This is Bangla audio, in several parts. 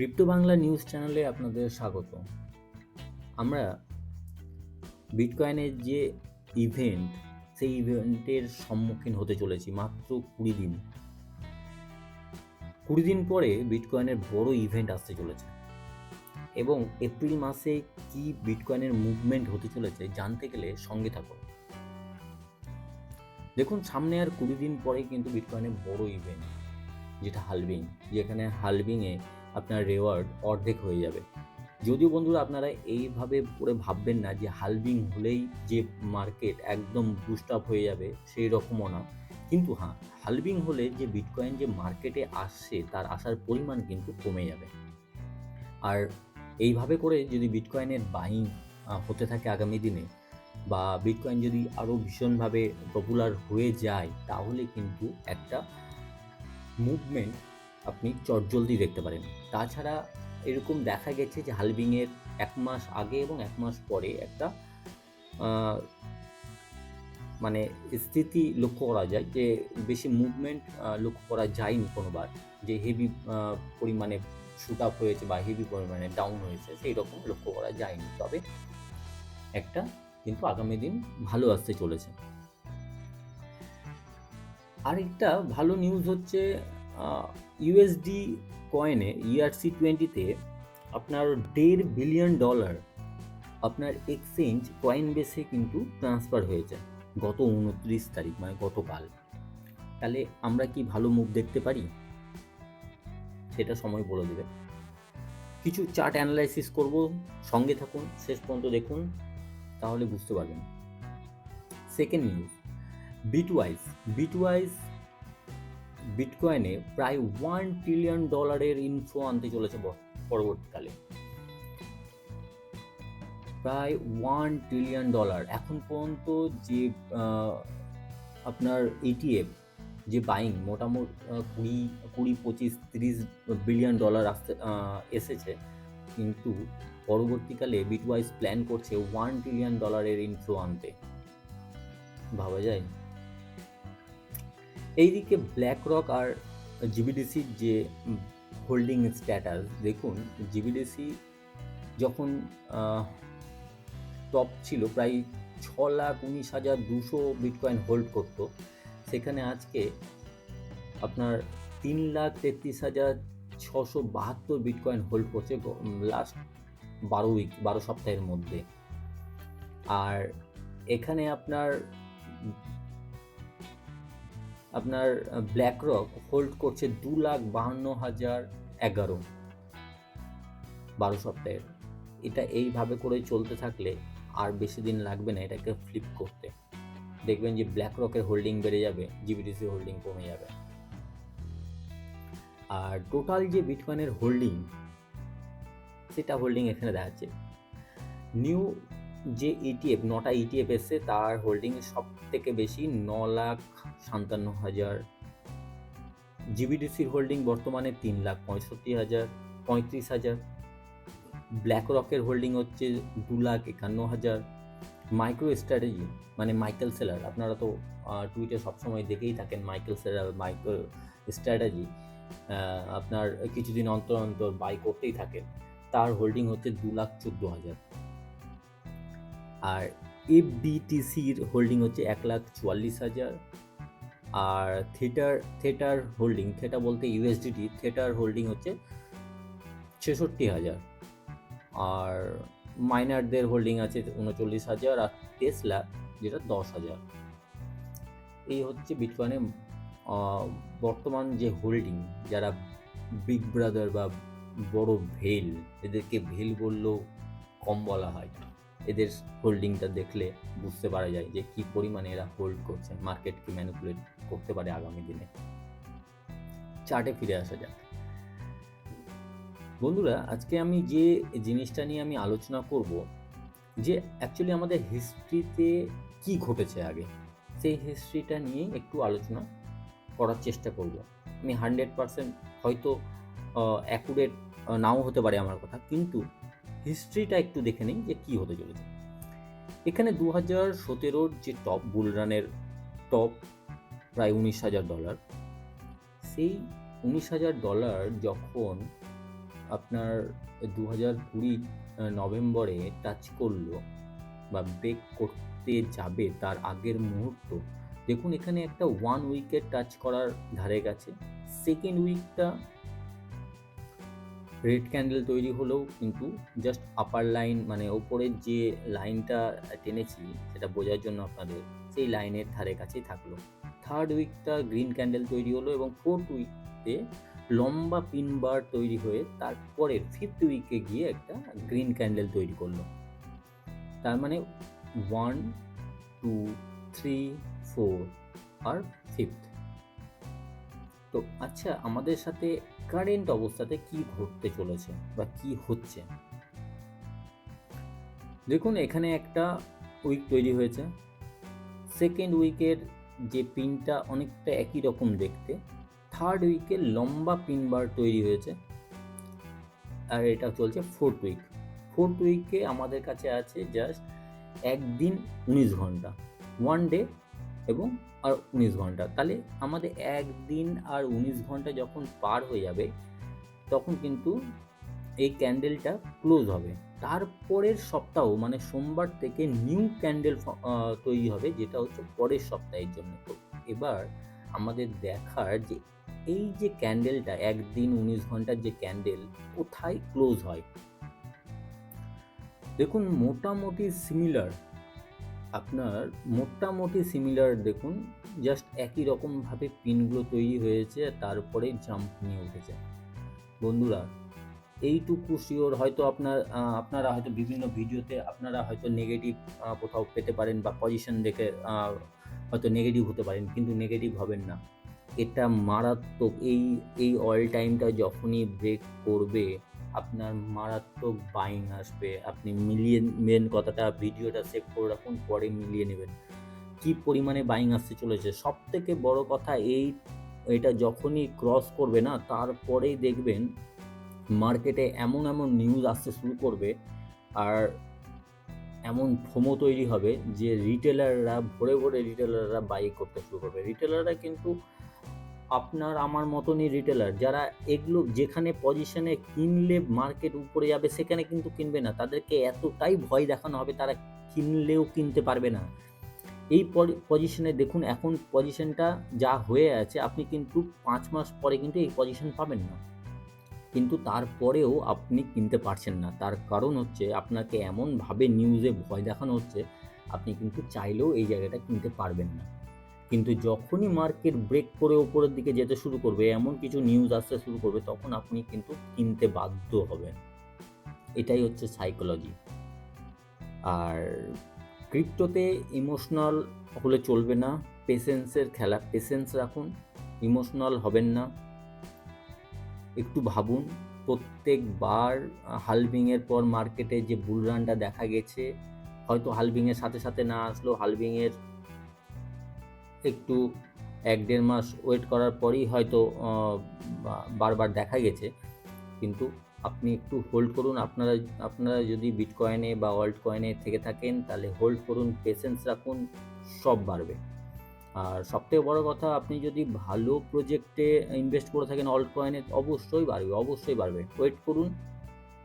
ক্রিপ্টো বাংলা নিউজ চ্যানেলে আপনাদের স্বাগত। আমরা বিটকয়েনের যে ইভেন্ট, সেই ইভেন্টের সম্মুখীন হতে চলেছি মাত্র 20 দিন। 20 দিন পরে বিটকয়েনের বড় ইভেন্ট আসতে চলেছে এবং এপ্রিল মাসে কি বিটকয়েনের মুভমেন্ট হতে চলেছে জানতে গেলে সঙ্গে থাকুন। দেখুন, সামনে আর 20 দিন পরে কিন্তু বিটকয়েনের বড় ইভেন্ট, যেটা হালভিং, যেখানে হালভিংয়ে আপনার রেওয়ার্ড অর্ধেক হয়ে যাবে। যদিও বন্ধুরা, আপনারা এইভাবে করে ভাববেন না যে হালভিং হলেই যে মার্কেট একদম বুস্ট আপ হয়ে যাবে, সেই রকমও না। কিন্তু হ্যাঁ, হালভিং হলে যে বিটকয়েন যে মার্কেটে আসছে তার আসার পরিমাণ কিন্তু কমে যাবে। আর এইভাবে করে যদি বিটকয়েনের বাইং হতে থাকে আগামী দিনে, বা বিটকয়েন যদি আরও ভীষণভাবে পপুলার হয়ে যায়, তাহলে কিন্তু একটা মুভমেন্ট আপনি চটজলদি দেখতে পারেন। তাছাড়া এরকম দেখা গেছে যে হালভিংয়ের 1 মাস আগে এবং 1 মাস পরে একটা মানে স্থিতি লক্ষ্য করা যায়, যে বেশি মুভমেন্ট লক্ষ্য করা যায়নি কোনোবার, যে হেভি পরিমাণে শুট আপ হয়েছে বা হেভি পরিমাণে ডাউন হয়েছে, সেই রকম লক্ষ্য করা যায়নি। তবে একটা কিন্তু আগামী দিন ভালো আসতে চলেছে। আরেকটা ভালো নিউজ হচ্ছে, ইউএসডি কয়েনে ERC20-তে আপনার $1.5 বিলিয়ন আপনার এক্সচেঞ্জ কয়েনবেসে কিন্তু ট্রান্সফার হয়েছে গত 29 তারিখ, মানে গতকাল। তাহলে আমরা কি ভালো মুভ দেখতে পারি, সেটা সময় বলে দেবে। কিছু চার্ট অ্যানালাইসিস করব, সঙ্গে থাকুন, শেষ পর্যন্ত দেখুন, তাহলে বুঝতে পারবেন। সেকেন্ড নিউজ, বিটওয়াইজ বিটকয়েনে প্রায় $1 ট্রিলিয়ন ইনফ্লো আনতে চলেছে পরবর্তীকালে। প্রায় $1 ট্রিলিয়ন। এখন পর্যন্ত যে আপনার ETF যে বাইং মোটামুটি 20, 25, 30 বিলিয়ন আসতে এসেছে, কিন্তু পরবর্তীকালে বিটওয়াইজ প্ল্যান করছে $1 ট্রিলিয়ন ইনফ্লো আনতে। ভাবা যায়? এইদিকে ব্ল্যাক রক আর জিবিডিসির যে হোল্ডিং স্ট্যাটাস দেখুন। জিবিডিসি যখন টপ ছিল, প্রায় 6,19,200 বিটকয়েন হোল্ড করতো, সেখানে আজকে আপনার 3,33,672 বিটকয়েন হোল্ড করছে লাস্ট 12 সপ্তাহের মধ্যে। আর এখানে আপনার ব্ল্যাক রক হোল্ড করছে 2,52,011 12 সপ্তাহের। এটা এইভাবে করে চলতে থাকলে আর বেশি দিন লাগবে না এটাকে ফ্লিপ করতে। দেখবেন যে ব্ল্যাক রকের হোল্ডিং বেড়ে যাবে, জিবিডিসি হোল্ডিং কমে যাবে। আর টোটাল যে বিটকয়েনের হোল্ডিং, সেটা হোল্ডিং এখানে দেখাচ্ছে। নিউ যে ETF, 9টা ETF এসছে, তার হোল্ডিং সব থেকে বেশি 9,57,000। জিবিডিসির হোল্ডিং বর্তমানে 3,65,000। ব্ল্যাক রকের হোল্ডিং হচ্ছে 2,51,000। মাইক্রো স্ট্র্যাটেজি মানে মাইকেল সেলার, আপনারা তো টুইটে সবসময় দেখেই থাকেন, মাইকেল সেলার মাইক্রো স্ট্র্যাটেজি আপনার কিছুদিন অন্তর অন্তর বাই করতেই থাকেন, তার হোল্ডিং হচ্ছে 2,14,000। আর FBTCর হোল্ডিং হচ্ছে 1,44,000। আর থেটার হোল্ডিং, থেটা বলতে USDT, থেটার হোল্ডিং হচ্ছে 66,000। আর মাইনারদের হোল্ডিং আছে 39,000, আর টেসলা যেটা 10,000। এই হচ্ছে বিটকয়েনের বর্তমান যে হোল্ডিং। যারা বিগ ব্রাদার বা বড় ভেল, এদেরকে ভেল বললেও কম বলা হয়, এদের হোল্ডিংটা দেখলে বুঝতে পারা যায় যে কি পরিমাণে এরা হোল্ড করছে, মার্কেটকে ম্যানিপুলেট করতে পারে আগামী দিনে। চার্টে ফিরে আসা যাক বন্ধুরা। আজকে আমি যে জিনিসটা নিয়ে আমি আলোচনা করব, যে অ্যাকচুয়ালি আমাদের হিস্ট্রিতে কি ঘটেছে আগে, সেই হিস্ট্রিটা নিয়ে একটু আলোচনা করার চেষ্টা করব। আমি 100% হয়তো অ্যাকুরেট নাও হতে পারে আমার কথা, কিন্তু হিস্ট্রিটা একটু দেখে নিই যে কী হতে চলেছে। এখানে 2017-র যে টপ বুলরানের টপ প্রায় $19,000, সেই $19,000 যখন আপনার 2020 নভেম্বরে টাচ করলো বা ব্রেক করতে যাবে তার আগের মুহূর্ত, দেখুন এখানে একটা 1 উইকের টাচ করার ধারে গেছে। সেকেন্ড উইকটা রেড ক্যান্ডেল তৈরি হলেও কিন্তু জাস্ট আপার লাইন মানে ওপরের যে লাইনটা টেনেছি সেটা বোঝার জন্য আপনাদের, সেই লাইনের ধারে কাছেই থাকলো। থার্ড উইকটা গ্রিন ক্যান্ডেল তৈরি হলো এবং ফোর্থ উইকতে লম্বা পিন বার তৈরি হয়ে তারপরে ফিফথ উইকে গিয়ে একটা গ্রিন ক্যান্ডেল তৈরি করলো। তার মানে 1, 2, 3, 4 আর ফিফথ। তো আচ্ছা, আমাদের সাথে কারেন্ট অবস্থাতে কি ঘটতে চলেছে বা কি হচ্ছে? দেখুন এখানে একটা উইক তৈরি হয়েছে। সেকেন্ড উইকের যে পিনটা অনেকটা একই রকম দেখতে। থার্ড উইকে লম্বা পিন বার তৈরি হয়েছে আর এটা চলছে ফোর্থ উইক। ফোর্থ উইকে আমাদের কাছে আছে জাস্ট 1 দিন 19 ঘন্টা, 1 ডে এবং আর 19 ঘন্টা। তাহলে আমাদের 1 দিন আর 19 ঘন্টা যখন পার হয়ে যাবে তখন কিন্তু এই ক্যান্ডেলটা ক্লোজ হবে। তারপরের সপ্তাহ মানে সোমবার থেকে নিউ ক্যান্ডেল তৈরি হবে, যেটা হচ্ছে পরের সপ্তাহের জন্য। তো এবার আমাদের দেখার যে এই যে ক্যান্ডেলটা 1 দিন 19 ঘন্টার যে ক্যান্ডেল কোথায় ক্লোজ হয়। দেখুন মোটামুটি সিমিলার, আপনার মোটামুটি সিমিলার দেখুন, জাস্ট একই রকমভাবে পিনগুলো তৈরি হয়েছে তারপরে জাম্প নিয়ে উঠেছে। বন্ধুরা এইটুকু শিওর, হয়তো আপনারা হয়তো বিভিন্ন ভিডিওতে আপনারা হয়তো নেগেটিভ কোথাও পেতে পারেন বা পজিশন দেখে হয়তো নেগেটিভ হতে পারেন, কিন্তু নেগেটিভ হবেন না। এটা মারাত্মক। এই অল টাইমটা যখনই ব্রেক করবে আপনার মারাত্মক বাইং আসবে। আপনি মিলিয়ে নেবেন কথাটা, ভিডিওটা সেভ করে রাখুন, পরে মিলিয়ে নেবেন কি পরিমাণে বাইং আসতে চলেছে। সব থেকে বড় কথা এটা যখনই ক্রস করবে না তারপরেই দেখবেন মার্কেটে এমন নিউজ আসতে শুরু করবে আর এমন ফোমো তৈরি হবে যে রিটেলাররা ভরে রিটেলাররা বাই করতে শুরু করবে। রিটেলাররা কিন্তু আপনার আমার মতনই রিটেলার, যারা এগুলো যেখানে পজিশনে কিনলে মার্কেট উপরে যাবে সেখানে কিন্তু কিনবে না। তাদেরকে এতটাই ভয় দেখানো হবে তারা কিনলেও কিনতে পারবে না। এই পজিশনে দেখুন এখন পজিশনটা যা হয়ে আছে, আপনি কিন্তু 5 মাস পরে কিন্তু এই পজিশন পাবেন না, কিন্তু তারপরেও আপনি কিনতে পারছেন না। তার কারণ হচ্ছে আপনাকে এমনভাবে নিউজে ভয় দেখানো হচ্ছে আপনি কিন্তু চাইলেও এই জায়গাটা কিনতে পারবেন না। কিন্তু যখনই মার্কেট ব্রেক করে ওপরের দিকে যেতে শুরু করবে, এমন কিছু নিউজ আসতে শুরু করবে, তখন আপনি কিন্তু কিনতে বাধ্য হবেন। এটাই হচ্ছে সাইকোলজি। আর ক্রিপ্টোতে ইমোশনাল হলে চলবে না, পেশেন্সের খেলা, পেশেন্স রাখুন, ইমোশনাল হবেন না। একটু ভাবুন, প্রত্যেকবার হালভিংয়ের পর মার্কেটে যে বুল রানটা দেখা গেছে, হয়তো হালভিংয়ের সাথে সাথে না আসলেও হালভিংয়ের একটু 1-1.5 মাস ওয়েট করার পরেই হয়তো বারবার দেখা গেছে। কিন্তু আপনি একটু হোল্ড করুন। আপনারা যদি বিটকয়েনে বা অল্ট কয়েনে থেকে থাকেন তাহলে হোল্ড করুন, পেশেন্স রাখুন, সব বাড়বে। আর সবথেকে বড় কথা, আপনি যদি ভালো প্রজেক্টে ইনভেস্ট করে থাকেন অল্ট কয়েনে, অবশ্যই বাড়বে। ওয়েট করুন,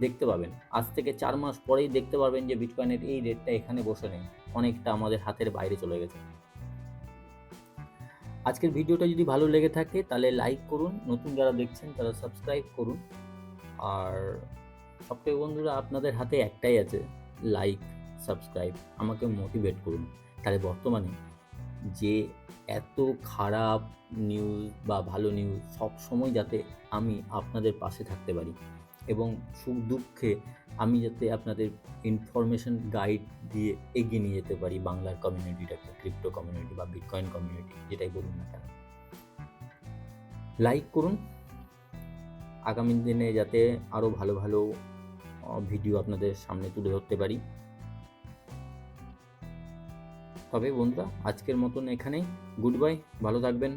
দেখতে পাবেন। আজ থেকে 4 মাস পরেই দেখতে পারবেন যে বিটকয়েনের এই রেটটা এখানে বসে নেই, অনেকটা আমাদের হাতের বাইরে চলে গেছে। আজকের ভিডিওটা যদি ভালো লেগে থাকে তাহলে লাইক করুন, নতুন যারা দেখছেন তারা সাবস্ক্রাইব করুন। আর সবথেকে বন্ধুরা আপনাদের হাতে একটাই আছে, লাইক, সাবস্ক্রাইব, আমাকে মোটিভেট করুন। তাহলে বর্তমানে যে এত খারাপ নিউজ বা ভালো নিউজ সব সময় যাতে আমি আপনাদের পাশে থাকতে পারি এবং সুখ দুঃখে আমি যাতে আপনাদের ইনফরমেশন গাইড দিয়ে এগিয়ে নিয়ে যেতে পারি বাংলার কমিউনিটিটাকে, ক্রিপ্টো কমিউনিটি বা বিটকয়েন কমিউনিটি, যেটাই বলুন না কেন। লাইক করুন, আগামী দিনে যাতে আরও ভালো ভিডিও আপনাদের সামনে তুলে ধরতে পারি। তবে বন্ধুরা আজকের মতন এখানেই, গুড বাই, ভালো থাকবেন।